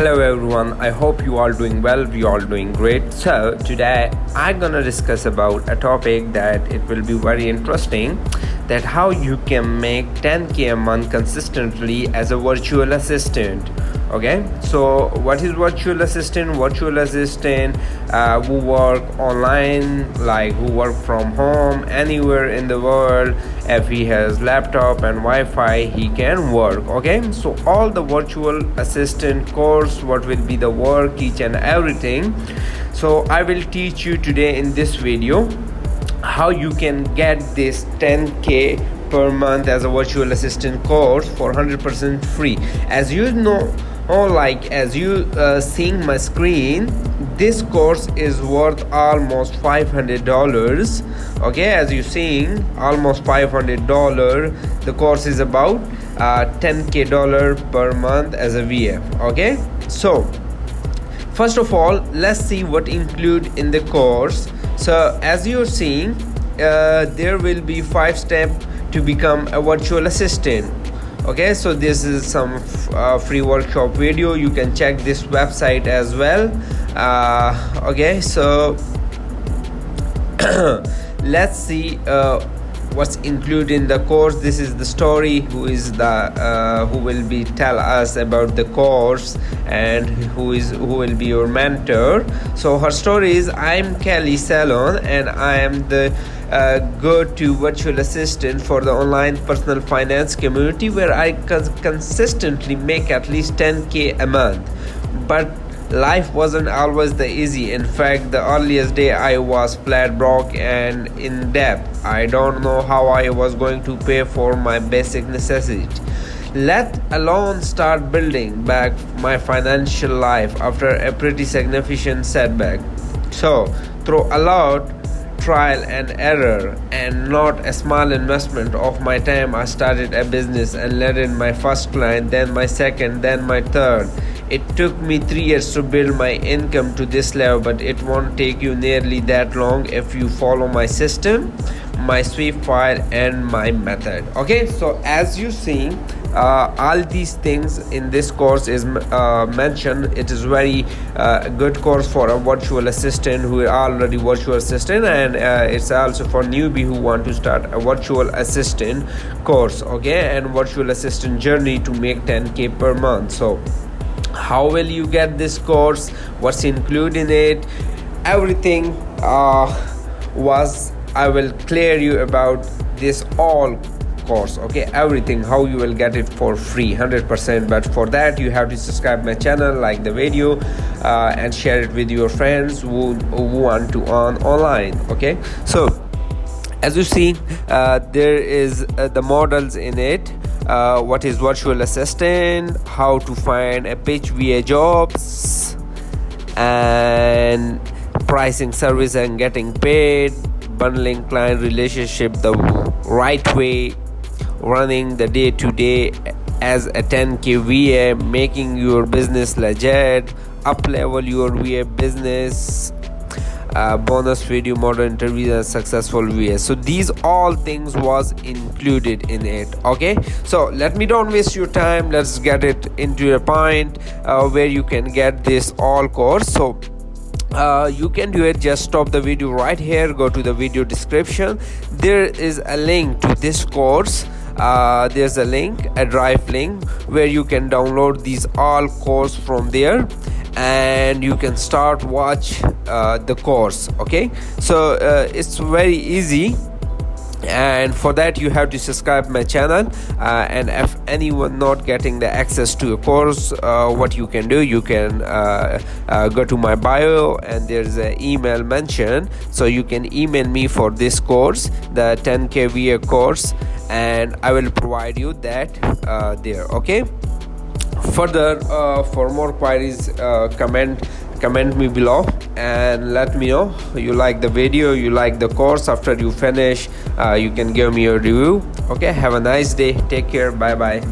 Hello everyone, I hope you all doing well. We all doing great. So today I'm gonna discuss about a topic that it will be very interesting, that how you can make 10k a month consistently as a virtual assistant. Okay, so what is virtual assistant? Virtual assistant who work online, like who work from home anywhere in the world. If he has laptop and Wi-Fi, he can work. Okay, so all the virtual assistant course, what will be the work, each and everything. So I will teach you today in this video how you can get this 10k per month as a virtual assistant course for 100% free. As you know, as you seeing my screen, this course is worth almost $500. Okay, as you seeing, almost $500. The course is about $10k per month as a VF. Okay, so first of all, let's see what include in the course. So as you're seeing, there will be 5 steps to become a virtual assistant. Okay, so this is some free workshop video. You can check this website as well. Okay, so let's see what's included in the course. This is the story who will be tell us about the course and who will be your mentor. So her story is, I'm Kayla Sloan and I am the go-to virtual assistant for the online personal finance community, where I consistently make at least 10k a month. But life wasn't always the easy. In fact, the earliest day I was flat broke and in debt. I don't know how I was going to pay for my basic necessities, let alone start building back my financial life after a pretty significant setback. So through a lot trial and error and not a small investment of my time, I started a business and landed my first client, then my second, then my third. It took me 3 years to build my income to this level, but it won't take you nearly that long if you follow my system, my sweep file and my method. Okay, so as you see, all these things in this course is mentioned. It is very good course for a virtual assistant who are already virtual assistant, and it's also for newbie who want to start a virtual assistant course. Okay, and virtual assistant journey to make 10k per month. So how will you get this course, what's included in it, everything I will clear you about this all course. Okay, everything, how you will get it for free 100%. But for that you have to subscribe my channel, like the video, and share it with your friends who want to earn online. Okay, so as you see, there is the models in it. What is virtual assistant, how to find a pitch VA jobs, and pricing service and getting paid, bundling client relationship the right way, running the day-to-day as a 10k VA, making your business legit, up level your VA business, bonus video, model interviews and successful VA. So these all things was included in it. Okay, so let me don't waste your time, let's get it into a point where you can get this all course. So you can do it, just stop the video right here, go to the video description. There is a link to this course. There's a link, a drive link, where you can download these all course from there and you can start watch the course. Okay, so it's very easy, and for that you have to subscribe my channel, and if anyone not getting the access to a course, what you can do, you can go to my bio and there's an email mentioned, so you can email me for this course, the 10k VA course, and I will provide you that there. Okay, further for more queries, comment me below and let me know you like the video, you like the course. After you finish, you can give me a review. Okay, have a nice day, take care, bye bye.